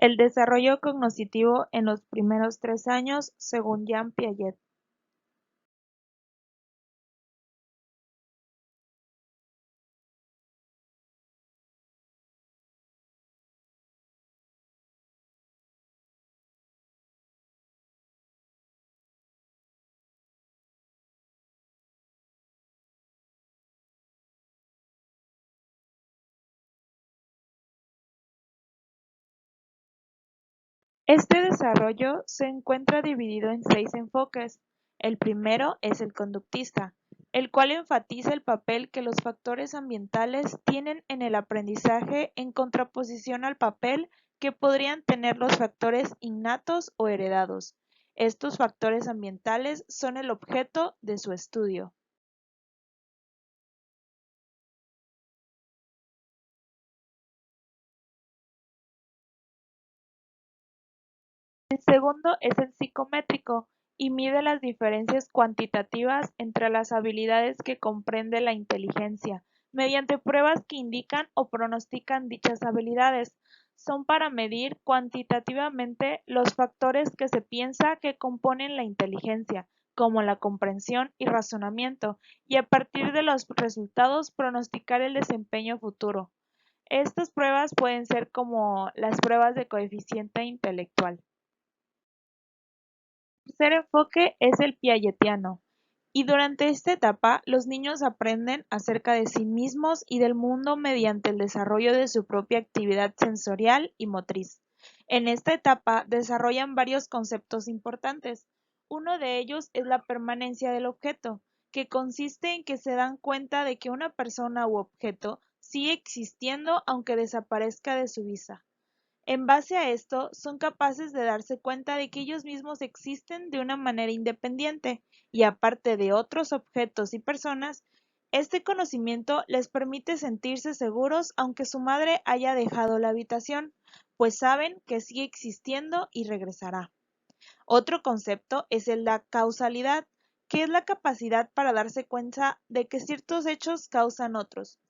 El desarrollo cognitivo en los primeros 3 años, según Jean Piaget. Este desarrollo se encuentra dividido en 6 enfoques. El primero es el conductista, el cual enfatiza el papel que los factores ambientales tienen en el aprendizaje en contraposición al papel que podrían tener los factores innatos o heredados. Estos factores ambientales son el objeto de su estudio. El segundo es el psicométrico y mide las diferencias cuantitativas entre las habilidades que comprende la inteligencia, mediante pruebas que indican o pronostican dichas habilidades. Son para medir cuantitativamente los factores que se piensa que componen la inteligencia, como la comprensión y razonamiento, y a partir de los resultados pronosticar el desempeño futuro. Estas pruebas pueden ser como las pruebas de coeficiente intelectual. El tercer enfoque es el piagetiano, y durante esta etapa los niños aprenden acerca de sí mismos y del mundo mediante el desarrollo de su propia actividad sensorial y motriz. En esta etapa desarrollan varios conceptos importantes. Uno de ellos es la permanencia del objeto, que consiste en que se dan cuenta de que una persona u objeto sigue existiendo aunque desaparezca de su vista. En base a esto, son capaces de darse cuenta de que ellos mismos existen de una manera independiente y aparte de otros objetos y personas, este conocimiento les permite sentirse seguros aunque su madre haya dejado la habitación, pues saben que sigue existiendo y regresará. Otro concepto es el de la causalidad, que es la capacidad para darse cuenta de que ciertos hechos causan otros.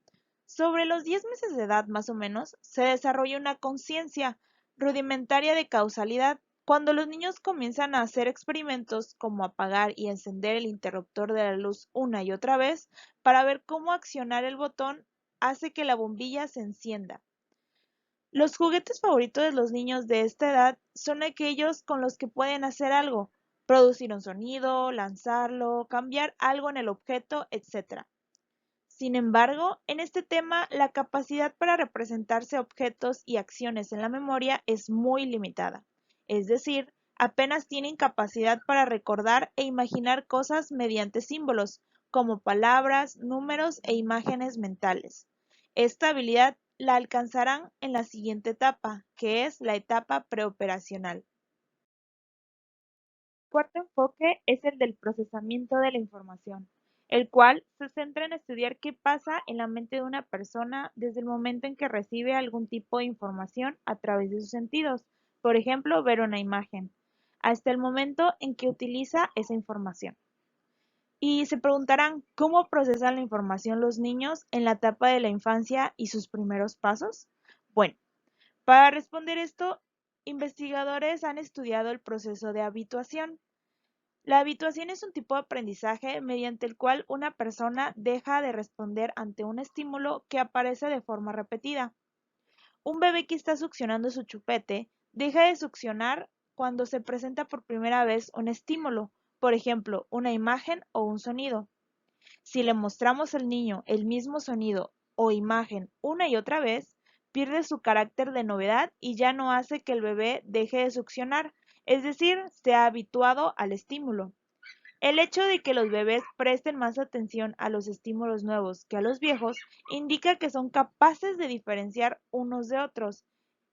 Sobre los 10 meses de edad más o menos, se desarrolla una conciencia rudimentaria de causalidad. Cuando los niños comienzan a hacer experimentos como apagar y encender el interruptor de la luz una y otra vez para ver cómo accionar el botón hace que la bombilla se encienda. Los juguetes favoritos de los niños de esta edad son aquellos con los que pueden hacer algo, producir un sonido, lanzarlo, cambiar algo en el objeto, etc. Sin embargo, en este tema, la capacidad para representarse objetos y acciones en la memoria es muy limitada, es decir, apenas tienen capacidad para recordar e imaginar cosas mediante símbolos, como palabras, números e imágenes mentales. Esta habilidad la alcanzarán en la siguiente etapa, que es la etapa preoperacional. El cuarto enfoque es el del procesamiento de la información, el cual se centra en estudiar qué pasa en la mente de una persona desde el momento en que recibe algún tipo de información a través de sus sentidos, por ejemplo, ver una imagen, hasta el momento en que utiliza esa información. Y se preguntarán, ¿cómo procesan la información los niños en la etapa de la infancia y sus primeros pasos? Bueno, para responder esto, investigadores han estudiado el proceso de habituación. La habituación es un tipo de aprendizaje mediante el cual una persona deja de responder ante un estímulo que aparece de forma repetida. Un bebé que está succionando su chupete deja de succionar cuando se presenta por primera vez un estímulo, por ejemplo, una imagen o un sonido. Si le mostramos al niño el mismo sonido o imagen una y otra vez, pierde su carácter de novedad y ya no hace que el bebé deje de succionar, es decir, se ha habituado al estímulo. El hecho de que los bebés presten más atención a los estímulos nuevos que a los viejos indica que son capaces de diferenciar unos de otros,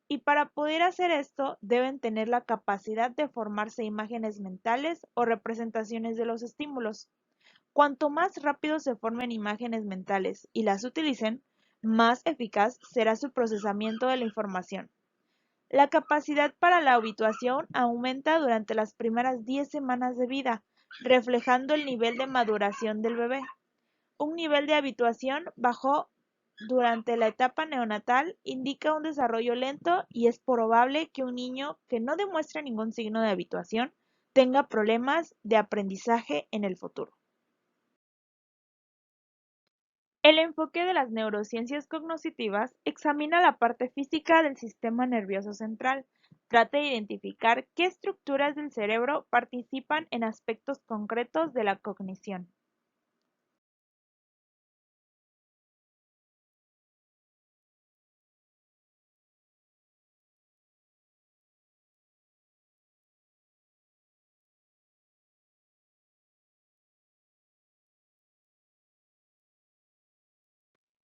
y para poder hacer esto deben tener la capacidad de formarse imágenes mentales o representaciones de los estímulos. Cuanto más rápido se formen imágenes mentales y las utilicen, más eficaz será su procesamiento de la información. La capacidad para la habituación aumenta durante las primeras 10 semanas de vida, reflejando el nivel de maduración del bebé. Un nivel de habituación bajo durante la etapa neonatal indica un desarrollo lento y es probable que un niño que no demuestre ningún signo de habituación tenga problemas de aprendizaje en el futuro. El enfoque de las neurociencias cognitivas examina la parte física del sistema nervioso central, trata de identificar qué estructuras del cerebro participan en aspectos concretos de la cognición.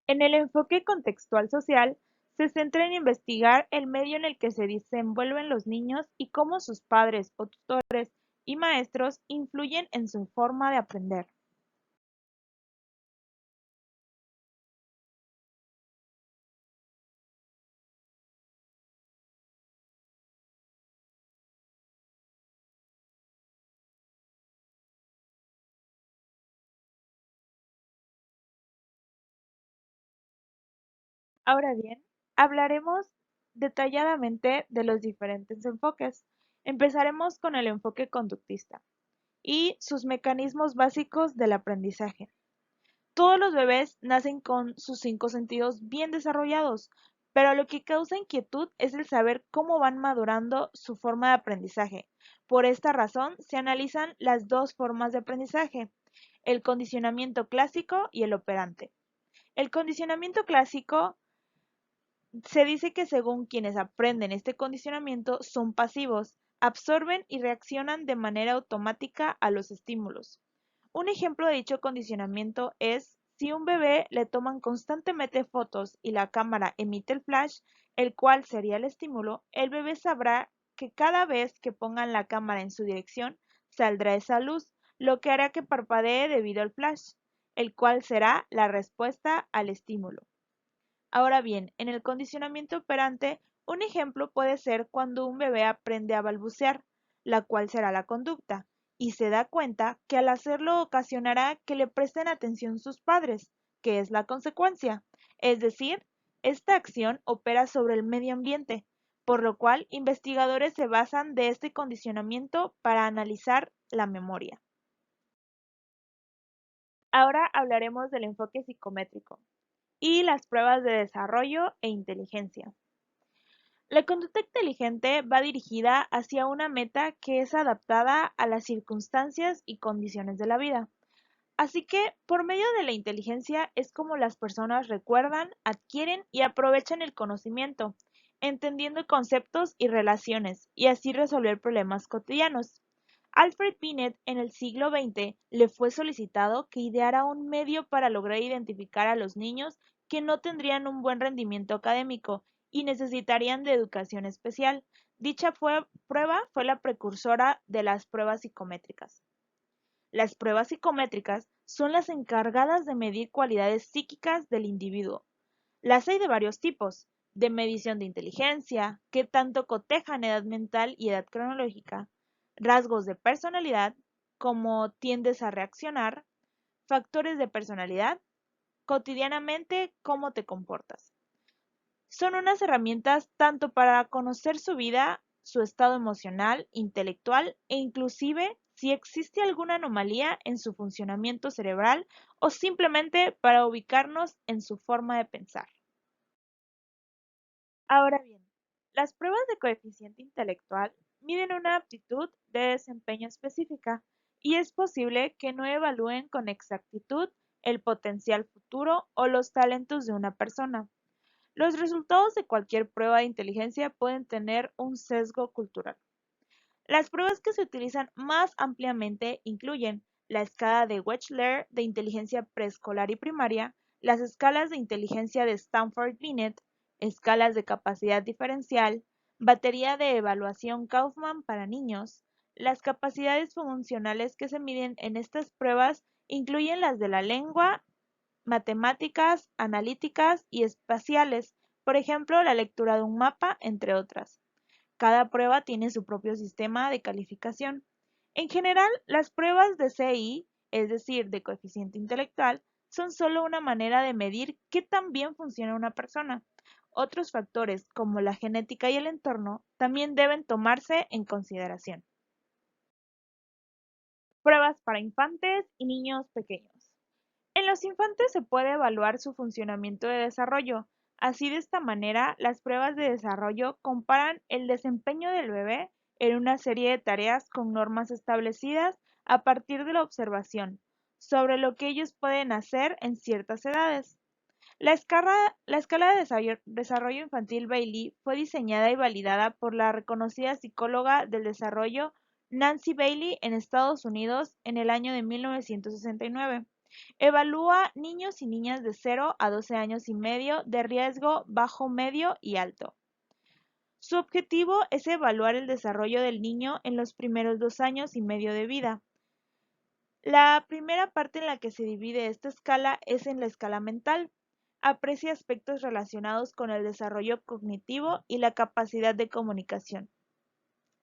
En el enfoque contextual social, se centra en investigar el medio en el que se desenvuelven los niños y cómo sus padres o tutores y maestros influyen en su forma de aprender. Ahora bien, hablaremos detalladamente de los diferentes enfoques. Empezaremos con el enfoque conductista y sus mecanismos básicos del aprendizaje. Todos los bebés nacen con sus 5 sentidos bien desarrollados, pero lo que causa inquietud es el saber cómo van madurando su forma de aprendizaje. Por esta razón, se analizan las dos formas de aprendizaje, el condicionamiento clásico y el operante. El condicionamiento clásico se dice que según quienes aprenden este condicionamiento son pasivos, absorben y reaccionan de manera automática a los estímulos. Un ejemplo de dicho condicionamiento es si un bebé le toman constantemente fotos y la cámara emite el flash, el cual sería el estímulo, el bebé sabrá que cada vez que pongan la cámara en su dirección saldrá esa luz, lo que hará que parpadee debido al flash, el cual será la respuesta al estímulo. Ahora bien, en el condicionamiento operante, un ejemplo puede ser cuando un bebé aprende a balbucear, la cual será la conducta, y se da cuenta que al hacerlo ocasionará que le presten atención sus padres, que es la consecuencia. Es decir, esta acción opera sobre el medio ambiente, por lo cual investigadores se basan de este condicionamiento para analizar la memoria. Ahora hablaremos del enfoque psicométrico y las pruebas de desarrollo e inteligencia. La conducta inteligente va dirigida hacia una meta que es adaptada a las circunstancias y condiciones de la vida. Así que, por medio de la inteligencia es como las personas recuerdan, adquieren y aprovechan el conocimiento, entendiendo conceptos y relaciones, y así resolver problemas cotidianos. Alfred Binet en el siglo XX le fue solicitado que ideara un medio para lograr identificar a los niños que no tendrían un buen rendimiento académico y necesitarían de educación especial. Dicha prueba fue la precursora de las pruebas psicométricas. Las pruebas psicométricas son las encargadas de medir cualidades psíquicas del individuo. Las hay de varios tipos, de medición de inteligencia, que tanto cotejan edad mental y edad cronológica, rasgos de personalidad, como tiendes a reaccionar, factores de personalidad, cotidianamente cómo te comportas. Son unas herramientas tanto para conocer su vida, su estado emocional, intelectual e inclusive si existe alguna anomalía en su funcionamiento cerebral o simplemente para ubicarnos en su forma de pensar. Ahora bien, las pruebas de coeficiente intelectual miden una aptitud de desempeño específica y es posible que no evalúen con exactitud el potencial futuro o los talentos de una persona. Los resultados de cualquier prueba de inteligencia pueden tener un sesgo cultural. Las pruebas que se utilizan más ampliamente incluyen la escala de Wechsler de inteligencia preescolar y primaria, las escalas de inteligencia de Stanford-Binet, escalas de capacidad diferencial, batería de evaluación Kaufman para niños. Las capacidades funcionales que se miden en estas pruebas incluyen las de la lengua, matemáticas, analíticas y espaciales, por ejemplo, la lectura de un mapa, entre otras. Cada prueba tiene su propio sistema de calificación. En general, las pruebas de CI, es decir, de coeficiente intelectual, son solo una manera de medir qué tan bien funciona una persona. Otros factores, como la genética y el entorno, también deben tomarse en consideración. Pruebas para infantes y niños pequeños. En los infantes se puede evaluar su funcionamiento de desarrollo. Así, de esta manera, las pruebas de desarrollo comparan el desempeño del bebé en una serie de tareas con normas establecidas a partir de la observación sobre lo que ellos pueden hacer en ciertas edades. La escala de desarrollo infantil Bailey fue diseñada y validada por la reconocida psicóloga del desarrollo Nancy Bailey en Estados Unidos en el año de 1969. Evalúa niños y niñas de 0 a 12 años y medio de riesgo bajo, medio y alto. Su objetivo es evaluar el desarrollo del niño en los primeros 2 años y medio de vida. La primera parte en la que se divide esta escala es en la escala mental. Aprecia aspectos relacionados con el desarrollo cognitivo y la capacidad de comunicación.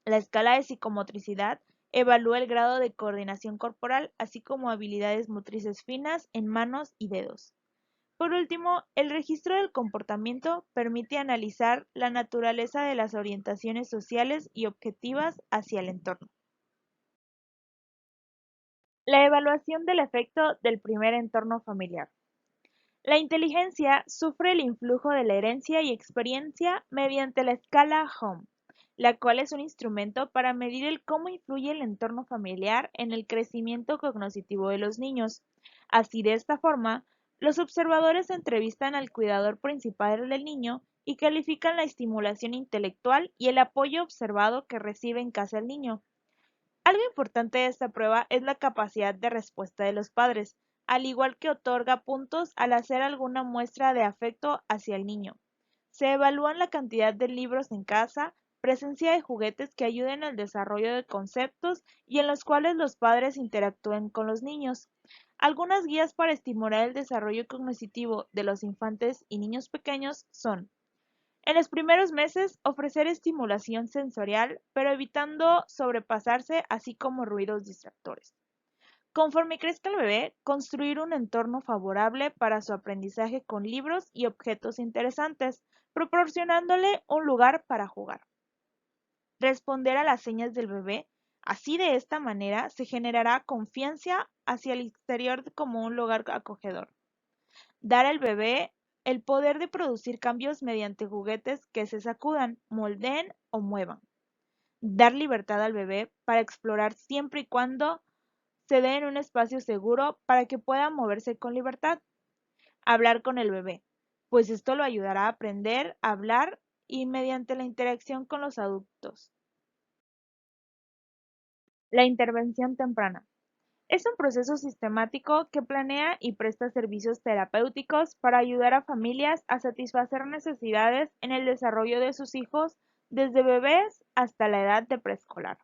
La escala de psicomotricidad evalúa el grado de coordinación corporal, así como habilidades motrices finas en manos y dedos. Por último, el registro del comportamiento permite analizar la naturaleza de las orientaciones sociales y objetivas hacia el entorno. La evaluación del efecto del primer entorno familiar. La inteligencia sufre el influjo de la herencia y experiencia mediante la escala Home, la cual es un instrumento para medir el cómo influye el entorno familiar en el crecimiento cognitivo de los niños. Así, de esta forma, los observadores entrevistan al cuidador principal del niño y califican la estimulación intelectual y el apoyo observado que recibe en casa el niño. Algo importante de esta prueba es la capacidad de respuesta de los padres, al igual que otorga puntos al hacer alguna muestra de afecto hacia el niño. Se evalúan la cantidad de libros en casa, presencia de juguetes que ayuden al desarrollo de conceptos y en los cuales los padres interactúen con los niños. Algunas guías para estimular el desarrollo cognitivo de los infantes y niños pequeños son: en los primeros meses, ofrecer estimulación sensorial, pero evitando sobrepasarse, así como ruidos distractores. Conforme crezca el bebé, construir un entorno favorable para su aprendizaje con libros y objetos interesantes, proporcionándole un lugar para jugar. Responder a las señas del bebé. Así, de esta manera se generará confianza hacia el exterior como un lugar acogedor. Dar al bebé el poder de producir cambios mediante juguetes que se sacudan, moldeen o muevan. Dar libertad al bebé para explorar siempre y cuando se dé en un espacio seguro para que pueda moverse con libertad. Hablar con el bebé, pues esto lo ayudará a aprender a hablar y mediante la interacción con los adultos. La intervención temprana. Es un proceso sistemático que planea y presta servicios terapéuticos para ayudar a familias a satisfacer necesidades en el desarrollo de sus hijos desde bebés hasta la edad de preescolar.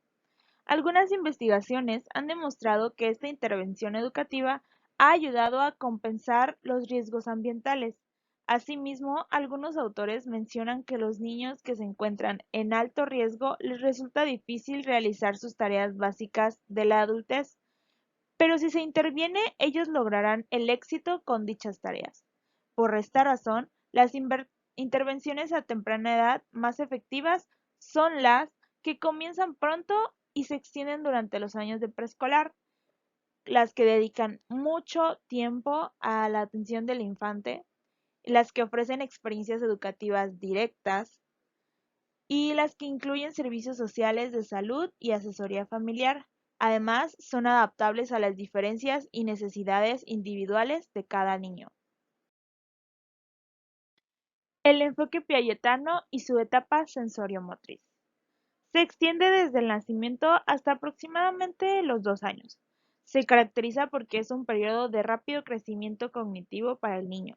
Algunas investigaciones han demostrado que esta intervención educativa ha ayudado a compensar los riesgos ambientales. Asimismo, algunos autores mencionan que los niños que se encuentran en alto riesgo les resulta difícil realizar sus tareas básicas de la adultez, pero si se interviene, ellos lograrán el éxito con dichas tareas. Por esta razón, las intervenciones a temprana edad más efectivas son las que comienzan pronto y se extienden durante los años de preescolar, las que dedican mucho tiempo a la atención del infante, las que ofrecen experiencias educativas directas y las que incluyen servicios sociales de salud y asesoría familiar. Además, son adaptables a las diferencias y necesidades individuales de cada niño. El enfoque piagetano y su etapa sensoriomotriz. Se extiende desde el nacimiento hasta aproximadamente los 2 años. Se caracteriza porque es un periodo de rápido crecimiento cognitivo para el niño,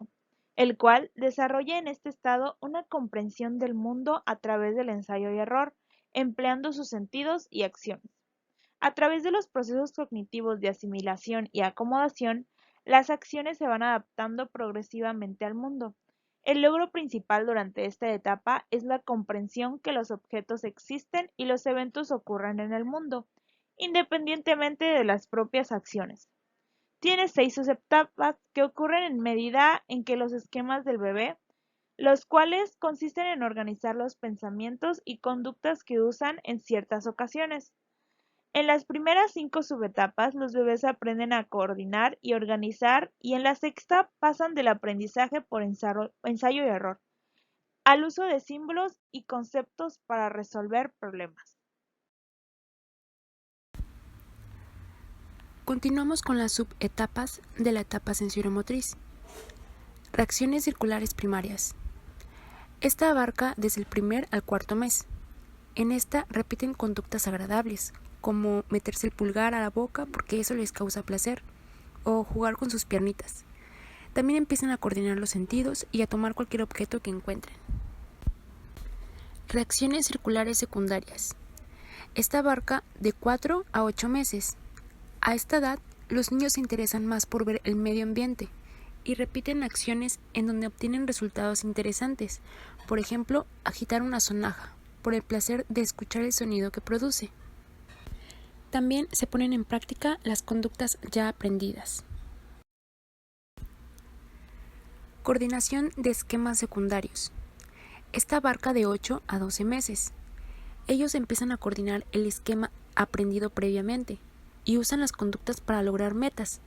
el cual desarrolla en este estado una comprensión del mundo a través del ensayo y error, empleando sus sentidos y acciones. A través de los procesos cognitivos de asimilación y acomodación, las acciones se van adaptando progresivamente al mundo. El logro principal durante esta etapa es la comprensión que los objetos existen y los eventos ocurren en el mundo, independientemente de las propias acciones. Tiene 6 subetapas que ocurren en medida en que los esquemas del bebé, los cuales consisten en organizar los pensamientos y conductas que usan en ciertas ocasiones. En las primeras 5 subetapas, los bebés aprenden a coordinar y organizar, y en la sexta pasan del aprendizaje por ensayo y error al uso de símbolos y conceptos para resolver problemas. Continuamos con las subetapas de la etapa sensoriimotriz. Reacciones circulares primarias. Esta abarca desde el primer al cuarto mes. En esta repiten conductas agradables, como meterse el pulgar a la boca porque eso les causa placer, o jugar con sus piernitas. También empiezan a coordinar los sentidos y a tomar cualquier objeto que encuentren. Reacciones circulares secundarias. Esta abarca de 4 a 8 meses. A esta edad, los niños se interesan más por ver el medio ambiente y repiten acciones en donde obtienen resultados interesantes. Por ejemplo, agitar una sonaja, por el placer de escuchar el sonido que produce. También se ponen en práctica las conductas ya aprendidas. Coordinación de esquemas secundarios. Esta abarca de 8 a 12 meses. Ellos empiezan a coordinar el esquema aprendido previamente y usan las conductas para lograr metas.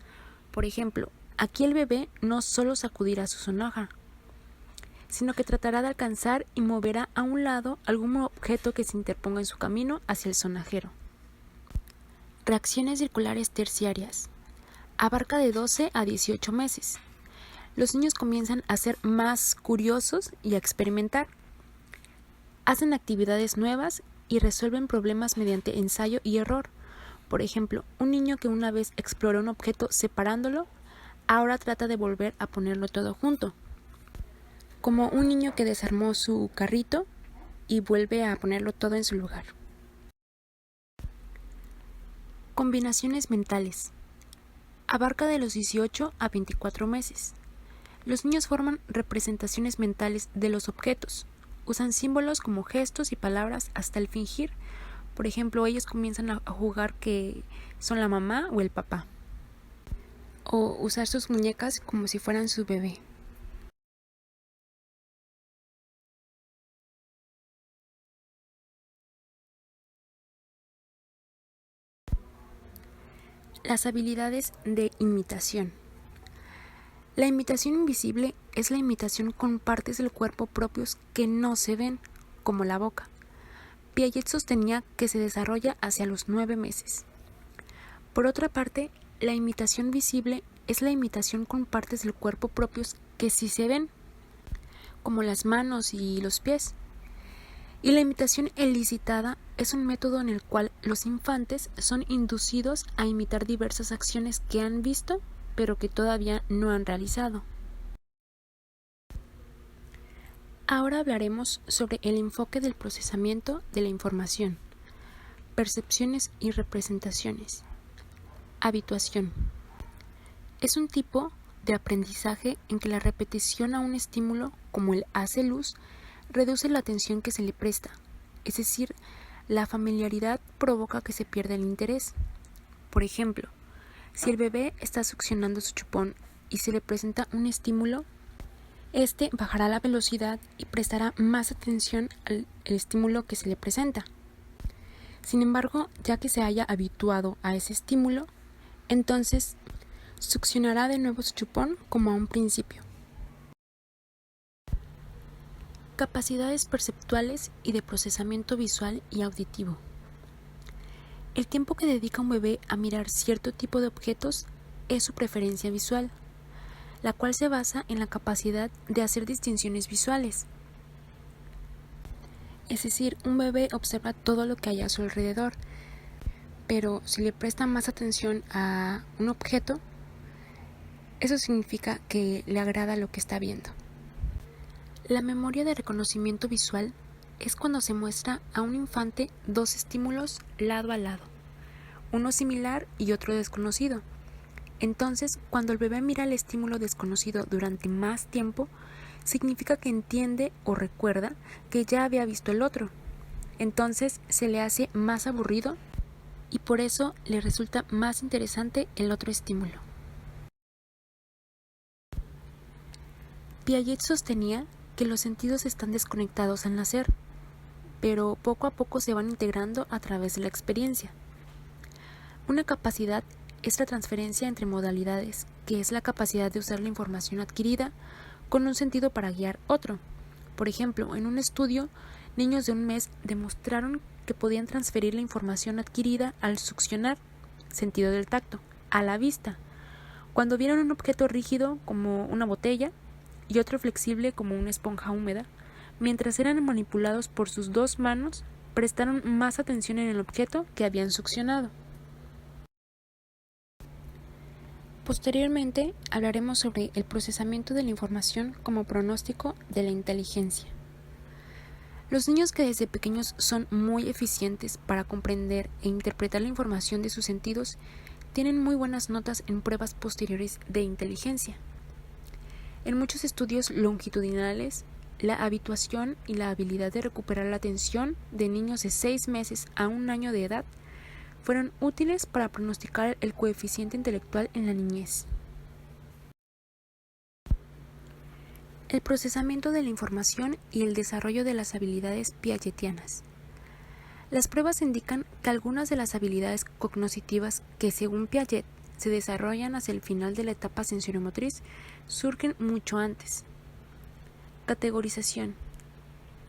Por ejemplo, aquí el bebé no solo sacudirá su sonaja, sino que tratará de alcanzar y moverá a un lado algún objeto que se interponga en su camino hacia el sonajero. Reacciones circulares terciarias. Abarca de 12 a 18 meses. Los niños comienzan a ser más curiosos y a experimentar. Hacen actividades nuevas y resuelven problemas mediante ensayo y error. Por ejemplo, un niño que una vez exploró un objeto separándolo, ahora trata de volver a ponerlo todo junto. Como un niño que desarmó su carrito y vuelve a ponerlo todo en su lugar. Combinaciones mentales. Abarca de los 18 a 24 meses. Los niños forman representaciones mentales de los objetos. Usan símbolos como gestos y palabras hasta el fingir. Por ejemplo, ellos comienzan a jugar que son la mamá o el papá. O usar sus muñecas como si fueran su bebé. Las habilidades de imitación. La imitación invisible es la imitación con partes del cuerpo propios que no se ven, como la boca. Piaget sostenía que se desarrolla hacia los 9 meses. Por otra parte, la imitación visible es la imitación con partes del cuerpo propios que sí se ven, como las manos y los pies. Y la imitación elicitada es un método en el cual los infantes son inducidos a imitar diversas acciones que han visto, pero que todavía no han realizado. Ahora hablaremos sobre el enfoque del procesamiento de la información, percepciones y representaciones. Habituación. Es un tipo de aprendizaje en que la repetición a un estímulo, como el hace luz, reduce la atención que se le presta, es decir, la familiaridad provoca que se pierda el interés. Por ejemplo, si el bebé está succionando su chupón y se le presenta un estímulo, este bajará la velocidad y prestará más atención al estímulo que se le presenta. Sin embargo, ya que se haya habituado a ese estímulo, entonces succionará de nuevo su chupón como a un principio. Capacidades perceptuales y de procesamiento visual y auditivo. El tiempo que dedica un bebé a mirar cierto tipo de objetos es su preferencia visual, la cual se basa en la capacidad de hacer distinciones visuales. Es decir, un bebé observa todo lo que hay a su alrededor, pero si le presta más atención a un objeto, eso significa que le agrada lo que está viendo. La memoria de reconocimiento visual es cuando se muestra a un infante dos estímulos lado a lado, uno similar y otro desconocido. Entonces, cuando el bebé mira el estímulo desconocido durante más tiempo, significa que entiende o recuerda que ya había visto el otro. Entonces, se le hace más aburrido y por eso le resulta más interesante el otro estímulo. Piaget sostenía que los sentidos están desconectados al nacer, pero poco a poco se van integrando a través de la experiencia. Una capacidad es la transferencia entre modalidades, que es la capacidad de usar la información adquirida con un sentido para guiar otro. Por ejemplo, en un estudio, niños de 1 mes demostraron que podían transferir la información adquirida al succionar, sentido del tacto, a la vista, cuando vieron un objeto rígido como una botella y otro flexible como una esponja húmeda. Mientras eran manipulados por sus 2 manos, prestaron más atención en el objeto que habían succionado. Posteriormente hablaremos sobre el procesamiento de la información como pronóstico de la inteligencia. Los niños que desde pequeños son muy eficientes para comprender e interpretar la información de sus sentidos tienen muy buenas notas en pruebas posteriores de inteligencia. En muchos estudios longitudinales, la habituación y la habilidad de recuperar la atención de niños de 6 meses a 1 año de edad fueron útiles para pronosticar el coeficiente intelectual en la niñez. El procesamiento de la información y el desarrollo de las habilidades piagetianas. Las pruebas indican que algunas de las habilidades cognitivas que, según Piaget, se desarrollan hacia el final de la etapa sensorimotriz surgen mucho antes. Categorización.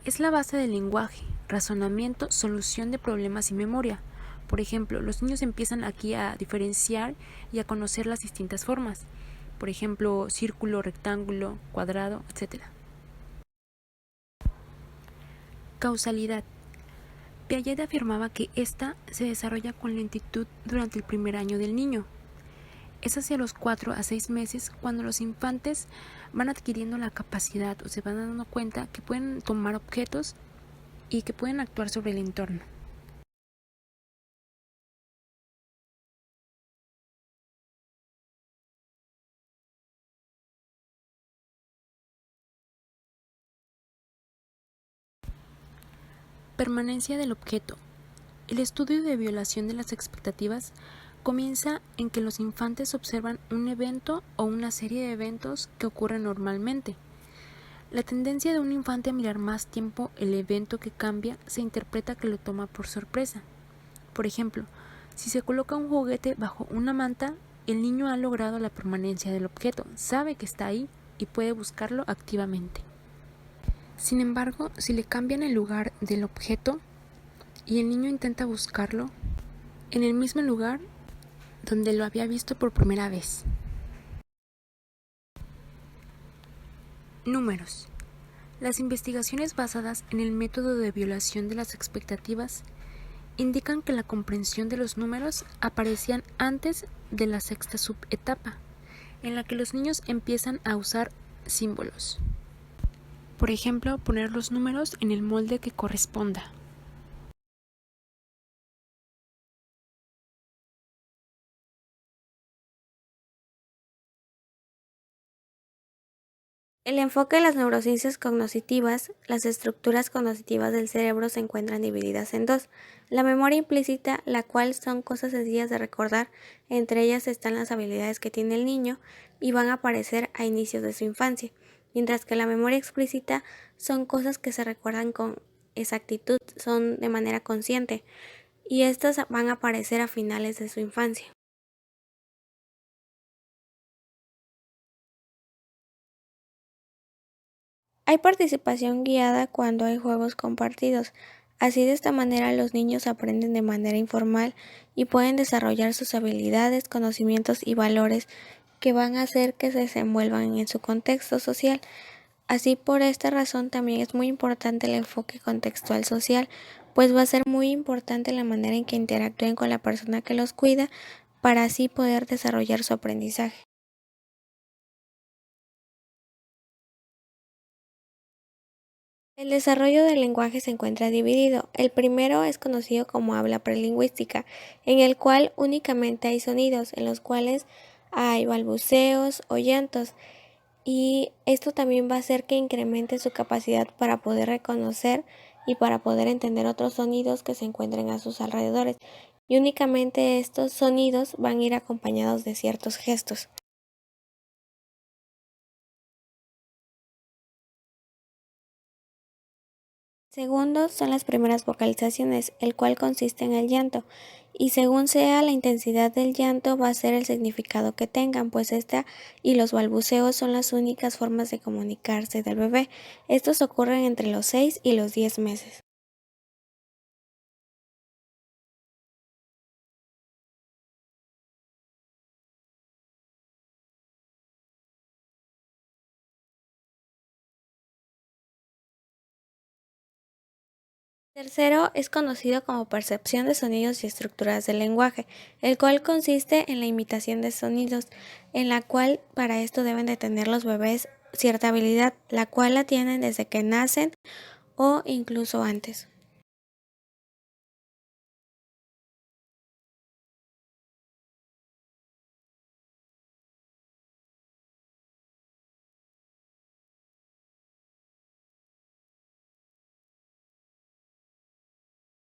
Es la base del lenguaje, razonamiento, solución de problemas y memoria. Por ejemplo, los niños empiezan aquí a diferenciar y a conocer las distintas formas. Por ejemplo, círculo, rectángulo, cuadrado, etc. Causalidad. Piaget afirmaba que ésta se desarrolla con lentitud durante el primer año del niño. Es hacia los 4 a 6 meses cuando los infantes van adquiriendo la capacidad o se van dando cuenta que pueden tomar objetos y que pueden actuar sobre el entorno. Permanencia del objeto. El estudio de violación de las expectativas comienza en que los infantes observan un evento o una serie de eventos que ocurren normalmente. La tendencia de un infante a mirar más tiempo el evento que cambia se interpreta que lo toma por sorpresa. Por ejemplo, si se coloca un juguete bajo una manta, el niño ha logrado la permanencia del objeto, sabe que está ahí y puede buscarlo activamente. Sin embargo, si le cambian el lugar del objeto y el niño intenta buscarlo en el mismo lugar donde lo había visto por primera vez. Números. Las investigaciones basadas en el método de violación de las expectativas indican que la comprensión de los números aparecían antes de la 6ª subetapa, en la que los niños empiezan a usar símbolos. Por ejemplo, poner los números en el molde que corresponda. El enfoque de las neurociencias cognitivas, las estructuras cognitivas del cerebro se encuentran divididas en 2. La memoria implícita, la cual son cosas sencillas de recordar, entre ellas están las habilidades que tiene el niño y van a aparecer a inicios de su infancia, mientras que la memoria explícita son cosas que se recuerdan con exactitud, son de manera consciente, y estas van a aparecer a finales de su infancia. Hay participación guiada cuando hay juegos compartidos. Así de esta manera los niños aprenden de manera informal y pueden desarrollar sus habilidades, conocimientos y valores que van a hacer que se desenvuelvan en su contexto social. Así por esta razón también es muy importante el enfoque contextual social, pues va a ser muy importante la manera en que interactúen con la persona que los cuida para así poder desarrollar su aprendizaje. El desarrollo del lenguaje se encuentra dividido. El primero es conocido como habla prelingüística, en el cual únicamente hay sonidos, en los cuales hay balbuceos o llantos, y esto también va a hacer que incremente su capacidad para poder reconocer y para poder entender otros sonidos que se encuentren a sus alrededores. Y únicamente estos sonidos van a ir acompañados de ciertos gestos. Segundo son las primeras vocalizaciones, el cual consiste en el llanto, y según sea la intensidad del llanto va a ser el significado que tengan, pues esta y los balbuceos son las únicas formas de comunicarse del bebé. Estos ocurren entre los 6 y los 10 meses. Tercero es conocido como percepción de sonidos y estructuras del lenguaje, el cual consiste en la imitación de sonidos, en la cual para esto deben de tener los bebés cierta habilidad, la cual la tienen desde que nacen o incluso antes.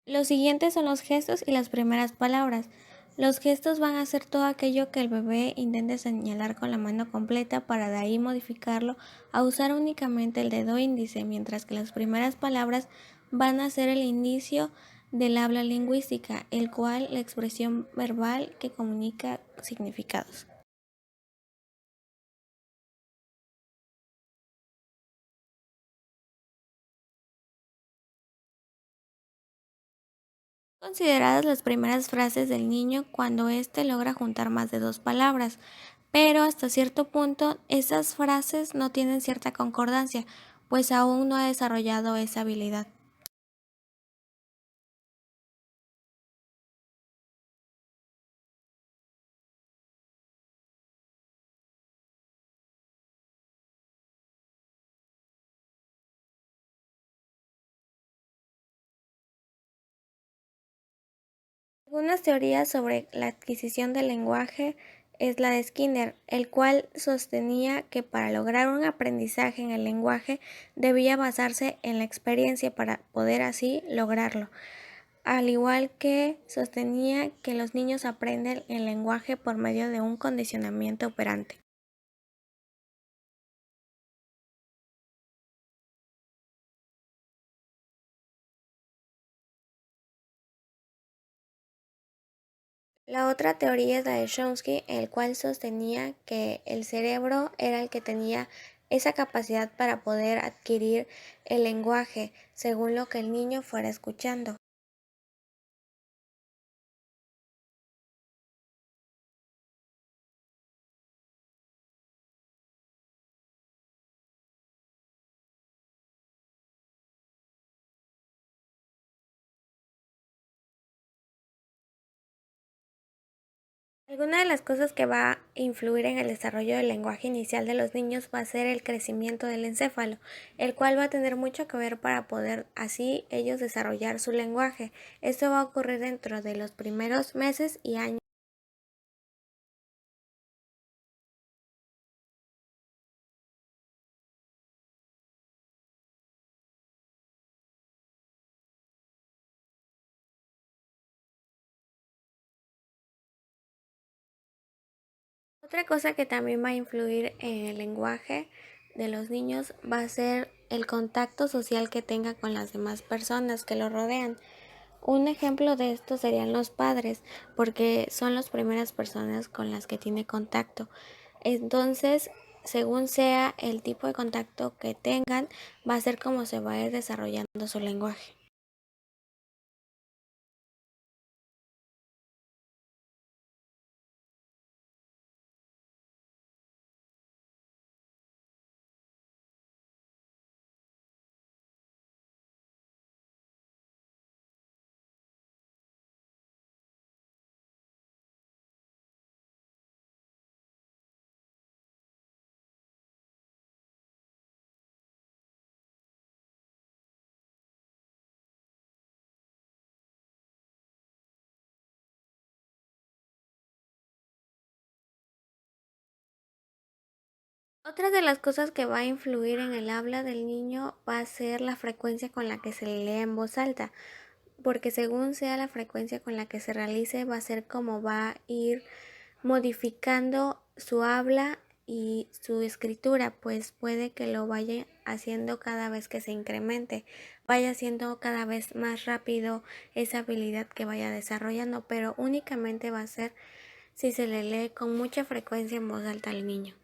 Los siguientes son los gestos y las primeras palabras. Los gestos van a ser todo aquello que el bebé intente señalar con la mano completa para de ahí modificarlo a usar únicamente el dedo índice, mientras que las primeras palabras van a ser el inicio del habla lingüística, el cual la expresión verbal que comunica significados. Consideradas las primeras frases del niño cuando éste logra juntar más de dos palabras, pero hasta cierto punto esas frases no tienen cierta concordancia, pues aún no ha desarrollado esa habilidad. Algunas teorías sobre la adquisición del lenguaje es la de Skinner, el cual sostenía que para lograr un aprendizaje en el lenguaje debía basarse en la experiencia para poder así lograrlo, al igual que sostenía que los niños aprenden el lenguaje por medio de un condicionamiento operante. La otra teoría es la de Chomsky, el cual sostenía que el cerebro era el que tenía esa capacidad para poder adquirir el lenguaje según lo que el niño fuera escuchando. Alguna de las cosas que va a influir en el desarrollo del lenguaje inicial de los niños va a ser el crecimiento del encéfalo, el cual va a tener mucho que ver para poder así ellos desarrollar su lenguaje. Esto va a ocurrir dentro de los primeros meses y años. Otra cosa que también va a influir en el lenguaje de los niños va a ser el contacto social que tenga con las demás personas que lo rodean. Un ejemplo de esto serían los padres, porque son las primeras personas con las que tiene contacto. Entonces, según sea el tipo de contacto que tengan, va a ser como se va a ir desarrollando su lenguaje. Otra de las cosas que va a influir en el habla del niño va a ser la frecuencia con la que se le lee en voz alta, porque según sea la frecuencia con la que se realice va a ser como va a ir modificando su habla y su escritura, pues puede que lo vaya haciendo cada vez que se incremente, vaya haciendo cada vez más rápido esa habilidad que vaya desarrollando, pero únicamente va a ser si se le lee con mucha frecuencia en voz alta al niño.